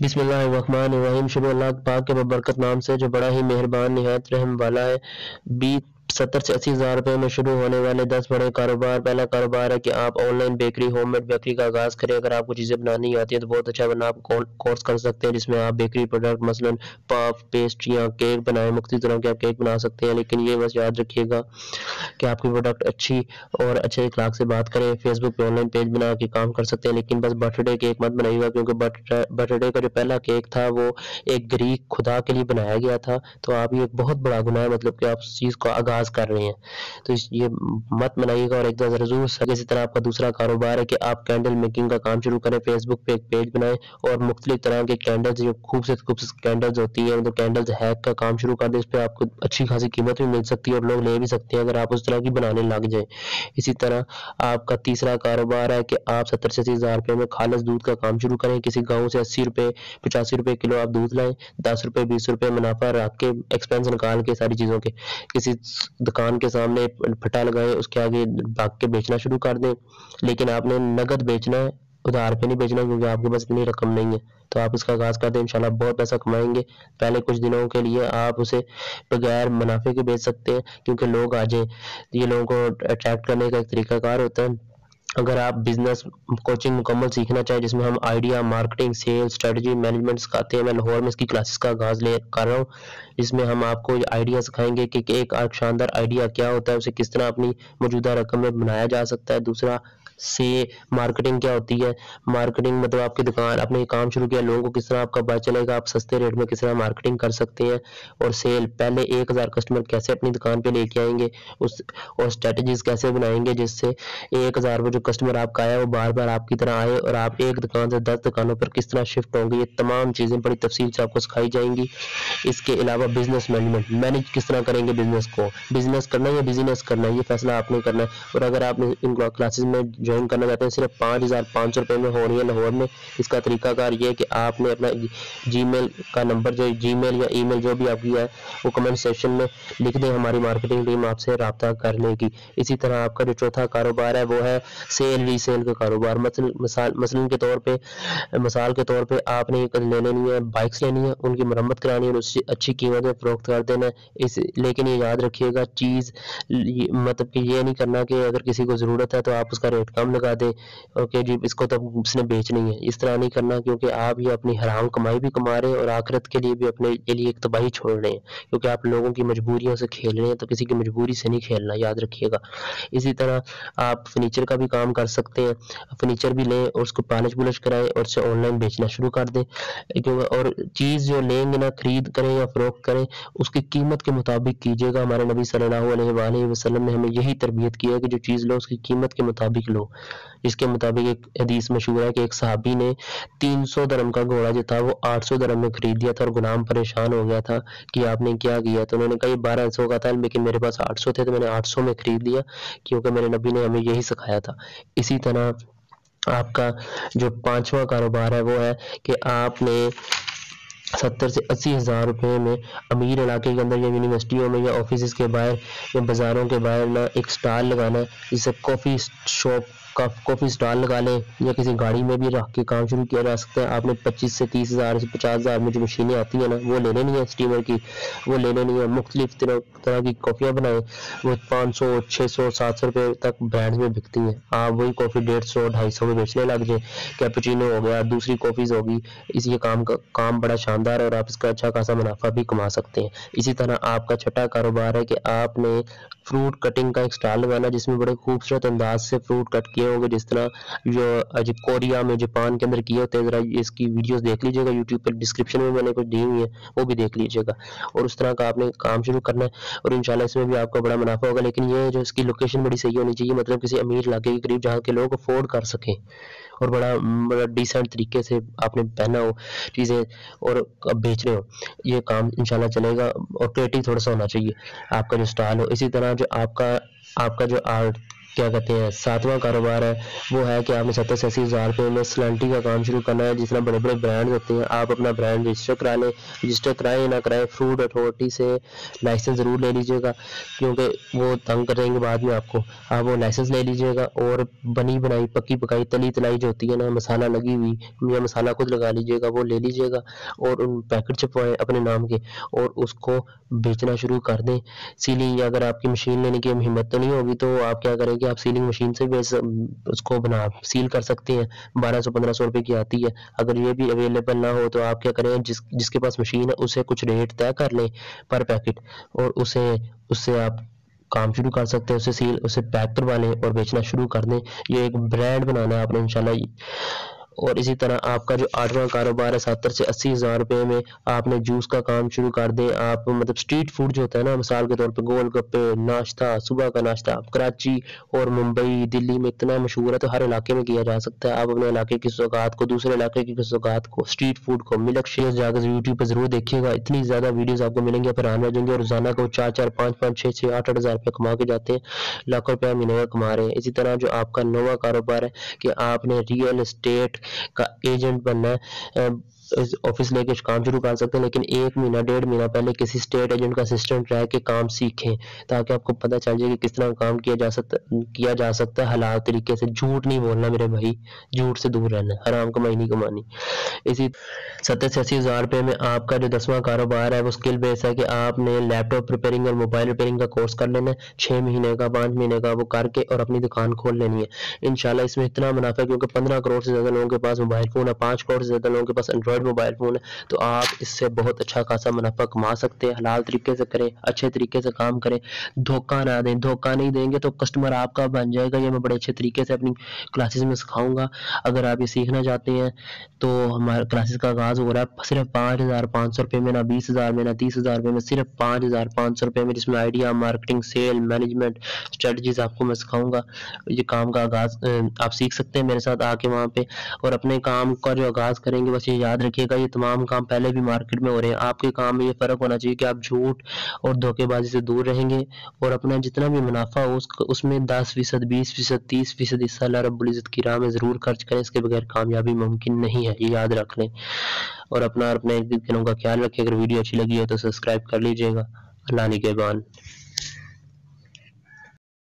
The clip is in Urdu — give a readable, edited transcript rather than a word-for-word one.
بسم اللہ الرحمن الرحیم، شروع اللہ پاک کے ببرکت نام سے جو بڑا ہی مہربان نہایت رحم والا ہے۔ 70 سے 80 ہزار روپے میں شروع ہونے والے 10 بڑے کاروبار۔ پہلا کاروبار ہے کہ آپ on line bakery, home made bakery کا آغاز کریں۔ اگر آپ کو چیزیں بنانی آتی ہیں تو بہت اچھا بنا، آپ کورس کر سکتے ہیں جس میں آپ بیکری پروڈکٹ مثلا پاپ، پیسٹریاں، کیک بنائیں، مختلف طرح کے آپ کیک بنا سکتے ہیں۔ لیکن یہ بس یاد رکھیے گا کہ آپ کی پروڈکٹ اچھی اور اچھے اخلاق سے بات کریں۔ فیس بک پہ آن لائن پیج بنا کے کام کر سکتے ہیں، لیکن بس برتھ ڈے کیک مت بنائیے گا، کیونکہ برتھ ڈے کا جو پہلا کیک تھا وہ ایک گریک خدا کے لیے بنایا گیا تھا، تو آپ یہ ایک بہت بڑا گناہ ہے، مطلب کہ آپ اس چیز کو آغاز کر رہے ہیں، تو یہ مت بنائیے گا۔ اور ایک ضرور اسی طرح آپ کا دوسرا کاروبار ہے کہ آپ کینڈل میکنگ کا کام شروع کریں۔ فیس بک پہ ایک پیج بنائیں اور مختلف طرح کے کینڈلز، جو خوبصورت کینڈلز ہوتی ہیں، مطلب کینڈلز ہیک کا کام شروع کر دیں۔ اس پہ آپ کو اچھی خاصی قیمت بھی مل سکتی ہے اور لوگ لے بھی سکتے ہیں اگر آپ اس طرح کی بنانے لگ جائیں۔ اسی طرح آپ کا تیسرا کاروبار ہے کہ آپ 70 سے 80 ہزار روپے میں خالص دودھ کا کام شروع کریں۔ کسی گاؤں سے 80 روپے 85 روپے کلو آپ دودھ لائیں، 10 روپے 20 روپے منافع رکھ کے ایکسپینس نکال کے ساری چیزوں کے کسی دکان کے سامنے پھٹا لگائیں، اس کے آگے بھاگ کے بیچنا شروع کر دیں۔ لیکن آپ نے نقد بیچنا ہے، ادھار پہ نہیں بیچنا، کیونکہ آپ کے پاس اتنی رقم نہیں ہے، تو آپ اس کا آغاز کر دیں، انشاءاللہ بہت پیسہ کمائیں گے۔ پہلے کچھ دنوں کے لیے آپ اسے بغیر منافع کے بیچ سکتے ہیں، کیونکہ لوگ آ جائیں، یہ لوگوں کو اٹریکٹ کرنے کا ایک طریقہ کار ہوتا ہے۔ اگر آپ بزنس کوچنگ مکمل سیکھنا چاہیں جس میں ہم idea, marketing, sale, strategy, management سکھاتے ہیں، میں لاہور میں اس کی کلاسز کا آغاز کر رہا ہوں، جس میں ہم آپ کو یہ آئیڈیا سکھائیں گے کہ ایک شاندار آئیڈیا کیا ہوتا ہے، اسے کس طرح اپنی موجودہ رقم میں بنایا جا سکتا ہے۔ دوسرا سے مارکیٹنگ کیا ہوتی ہے، مارکیٹنگ مطلب آپ کی دکان، آپ نے کام شروع کیا، لوگوں کو کس طرح آپ کا پتہ چلے گا، آپ سستے ریٹ میں کس طرح مارکیٹنگ کر سکتے ہیں۔ اور سیل، پہلے 1000 کسٹمر کیسے اپنی دکان پہ لے کے آئیں گے، اور اسٹریٹجیز کیسے بنائیں گے جس سے 1000 وہ جو کسٹمر آپ کا آیا وہ بار بار آپ کی طرح آئے، اور آپ ایک دکان سے 10 دکانوں پر کس طرح شفٹ ہوں گے۔ یہ تمام چیزیں بڑی تفصیل سے آپ کو سکھائی جائیں گی۔ اس کے علاوہ بزنس مینجمنٹ، مینج کس طرح کریں گے بزنس کو، بزنس کرنا ہے یا بزنس کرنا ہے، یہ فیصلہ آپ نے کرنا ہے۔ اور اگر آپ نے ان کلاسز میں جوائن کرنا چاہتے ہیں، صرف 5500 روپے میں ہو رہی ہے لاہور میں۔ اس کا طریقہ کار یہ ہے کہ آپ نے اپنا جی میل کا نمبر، جو جی میل یا ای میل جو بھی آپ کیا ہے، وہ کمنٹ سیکشن میں لکھ دیں، ہماری مارکیٹنگ ٹیم آپ سے رابطہ کر لے گی۔ اسی طرح آپ کا جو چوتھا کاروبار ہے وہ ہے سیل ری سیل کا کاروبار۔ مثال کے طور پہ آپ نے لینی ہے بائکس لینی ہے، ان کی مرمت کرانی ہے اور اس سے اچھی قیمت میں فروخت کر دینا ہے۔ لیکن یہ یاد رکھیے گا چیز مطلب کہ یہ نہیں کرنا کہ اگر کسی کو ضرورت ہے تو آپ اس کا ریٹ کم لگا دیں، اوکے جی اس کو تو اس نے بیچنی ہے، اس طرح نہیں کرنا، کیونکہ آپ یہ اپنی حرام کمائی بھی کما رہے ہیں اور آخرت کے لیے بھی اپنے لیے ایک تباہی چھوڑ رہے ہیں، کیونکہ آپ لوگوں کی مجبوریوں سے کھیل رہے ہیں، تو کسی کی مجبوری سے نہیں کھیلنا، یاد رکھیے گا۔ اسی طرح آپ فرنیچر کا بھی کام کر سکتے ہیں، فرنیچر بھی لیں اور اس کو پالش کرائیں اور اسے آن لائن بیچنا شروع کر دیں۔ اور چیز جو لیں گے نا، خرید کریں یا فروخت کریں، اس کی قیمت کے مطابق کیجیے گا۔ ہمارے نبی صلی اللہ علیہ وسلم نے ہمیں یہی تربیت کی ہے کہ جو چیز لو اس کی قیمت کے مطابق لو، جس کے مطابق ایک حدیث مشہور ہے کہ ایک صحابی نے 300 درہم کا گھوڑا جو تھا وہ 800 درہم میں خرید لیا تھا، اور غلام پریشان ہو گیا تھا کہ آپ نے کیا کیا، تو انہوں نے کہا یہ 1200 کا تھا لیکن میرے پاس 800 تھے تو میں نے 800 میں خرید لیا، کیونکہ میرے نبی نے ہمیں یہی سکھایا تھا۔ اسی طرح آپ کا جو پانچواں کاروبار ہے وہ ہے کہ آپ نے 70 سے 80 ہزار روپے میں امیر علاقے کے اندر یا یونیورسٹیوں میں یا آفیسز کے باہر یا بازاروں کے باہر نا ایک سٹال لگانا ہے، جسے کافی شاپ کا کافی سٹال لگا لیں، یا کسی گاڑی میں بھی رکھ کے کام شروع کیا جا سکتا ہے۔ آپ نے 25 سے 30 ہزار سے 50 ہزار میں جو مشینیں آتی ہیں نا وہ لے لینی ہے، اسٹیمر کی وہ لے لینی ہے۔ مختلف طرح کی کافیاں بنائیں، وہ 500 600 700 روپے تک برانڈ میں بکتی ہیں، آپ وہی کافی 150 250 میں بیچنے لگ جائیں۔ کیپوچینو ہو گیا، دوسری کافیز ہوگی، اس یہ کام بڑا شاندار ہے اور آپ اس کا اچھا خاصا منافع بھی کما سکتے ہیں۔ اسی طرح آپ کا چھٹا کاروبار ہے کہ آپ نے فروٹ کٹنگ کا ایک سٹال لگانا، جس میں بڑے خوبصورت انداز سے فروٹ کٹ کیے ہوں گے، جس طرح جو کوریا میں جاپان کے اندر کیے ہوتے ہیں۔ ذرا اس کی ویڈیوز دیکھ لیجیے گا، یوٹیوب پر ڈسکرپشن میں نے کچھ دی ہوئی ہیں، وہ بھی دیکھ لیجیے گا، اور اس طرح کا آپ نے کام شروع کرنا ہے، اور انشاءاللہ اس میں بھی آپ کا بڑا منافع ہوگا۔ لیکن یہ جو اس کی لوکیشن بڑی صحیح ہونی چاہیے، مطلب کسی امیر علاقے کے قریب جہاں کے لوگ افورڈ کر سکیں، اور بڑا ڈیسنٹ طریقے سے آپ نے پہنا ہو چیزیں اور بیچ رہے ہو، یہ کام انشاءاللہ چلے گا۔ اور کریٹو تھوڑا سا ہونا چاہیے آپ کا جو سٹال ہو۔ اسی طرح جو آپ کا جو کیا کہتے ہیں 7واں کاروبار ہے وہ ہے کہ آپ نے 70 سے 80 ہزار روپے میں سلانٹی کا کام شروع کرنا ہے. جس طرح بڑے بڑے برانڈ ہوتے ہیں آپ اپنا برانڈ رجسٹر کرا لیں. رجسٹر کرائیں نہ کرائیں فوڈ اتھارٹی سے لائسنس ضرور لے لیجیے گا کیونکہ وہ تنگ کریں گے بعد میں آپ وہ لائسنس لے لیجیے گا. اور بنی بنائی پکی پکائی تلی تلائی جو ہوتی ہے نا مسالہ لگی ہوئی یا مسالہ خود لگا لیجیے گا وہ لے لیجیے گا اور ان پیکٹ چھپوائیں اپنے نام کے اور اس کو بیچنا شروع کر دیں. سیلنگ یا اگر آپ کی مشین لینے کی ہمت تو نہیں ہوگی تو آپ کیا کریں کہ آپ سیلنگ مشین سے بھی اس کو سیل کر سکتے ہیں. 1200-1500 روپے کی آتی ہے. اگر یہ بھی اویلیبل نہ ہو تو آپ کیا کریں جس کے پاس مشین ہے اسے کچھ ریٹ طے کر لیں پر پیکٹ اور اس سے آپ کام شروع کر سکتے ہیں. اسے پیک کروا لیں اور بیچنا شروع کر دیں. یہ ایک برانڈ بنانا ہے آپ نے انشاءاللہ. اور اسی طرح آپ کا جو 8واں کاروبار ہے 70 سے 80 ہزار روپے میں آپ نے جوس کا کام شروع کر دیں. آپ مطلب اسٹریٹ فوڈ جو ہوتا ہے نا مثال کے طور پہ گول گپے ناشتہ صبح کا ناشتہ کراچی اور ممبئی دلی میں اتنا مشہور ہے تو ہر علاقے میں کیا جا سکتا ہے. آپ اپنے علاقے کی سوغات کو دوسرے علاقے کی سوغات کو اسٹریٹ فوڈ کو ملک شیئر جا کر یوٹیوب پہ ضرور دیکھیے گا. اتنی زیادہ ویڈیوز آپ کو ملیں گے پھر آنے جائیں گے. اور روزانہ کو 4-4 5-5 6-6 8-8 ہزار روپے کما کے جاتے ہیں. لاکھوں روپے مہینے کا کما رہے ہیں. اسی طرح جو آپ کا 9واں کاروبار ہے کہ آپ نے ریئل اسٹیٹ کا ایجنٹ بننا ہے. آفس لے کے کام شروع کر سکتے ہیں لیکن 1 مہینہ 1.5 مہینہ پہلے کسی اسٹیٹ ایجنٹ کا اسسٹنٹ رہ کے کام سیکھیں تاکہ آپ کو پتہ چل جائے کہ کس طرح کام کیا جا سکتا ہے حلال طریقے سے. جھوٹ نہیں بولنا میرے بھائی, جھوٹ سے دور رہنا, حرام کمائی نہیں کمانی. اسی 70 سے 80 ہزار روپے میں آپ کا جو 10واں کاروبار ہے وہ اسکل بیس ہے کہ آپ نے لیپ ٹاپ ریپیئرنگ اور موبائل ریپیئرنگ کا کورس کر لینا ہے 6 مہینے کا 5 مہینے کا وہ کر کے اور اپنی دکان کھول لینی ہے. انشاءاللہ اس میں اتنا منافع ہے کیونکہ 15 کروڑ سے زیادہ لوگوں کے پاس موبائل فون ہے, 5 کروڑ سے زیادہ لوگوں کے پاس اینڈرائڈ موبائل فون ہے. تو آپ اس سے بہت اچھا خاصا منافع کما سکتے ہیں. حلال طریقے سے کریں, اچھے طریقے سے کام کریں, دھوکہ نہ دیں. دھوکہ نہیں دیں گے تو کسٹمر آپ کا بن جائے گا. یہ میں بڑے اچھے طریقے سے اپنی کلاسز میں سکھاؤں گا. اگر آپ یہ سیکھنا چاہتے ہیں تو ہمارے کلاسز کا آغاز ہو رہا ہے صرف 5,500 روپے میں, نہ 20,000 میں, نہ 30,000 روپے میں, صرف 5,500 روپے میں, جس میں idea marketing sale management strategies آپ کو میں سکھاؤں گا. یہ کام کا آغاز آپ سیکھ سکتے ہیں میرے ساتھ آ کے وہاں پہ اور اپنے کام کا جو آغاز کریں گے. بس یہ یاد رکھیے گا یہ تمام کام پہلے بھی مارکیٹ میں ہو رہے ہیں. آپ کے کام میں یہ فرق ہونا چاہیے کہ آپ جھوٹ اور دھوکے بازی سے دور رہیں گے اور اپنا جتنا بھی منافع ہو اس میں 10%, 20%, 30% حصہ اللہ رب العزت کی راہ میں ضرور خرچ کریں. اس کے بغیر کامیابی ممکن نہیں ہے, یہ یاد رکھ لیں. اور اپنے دنوں کا خیال رکھیں. اگر ویڈیو اچھی لگی ہو تو سبسکرائب کر لیجیے گا. اللہ نگہبان.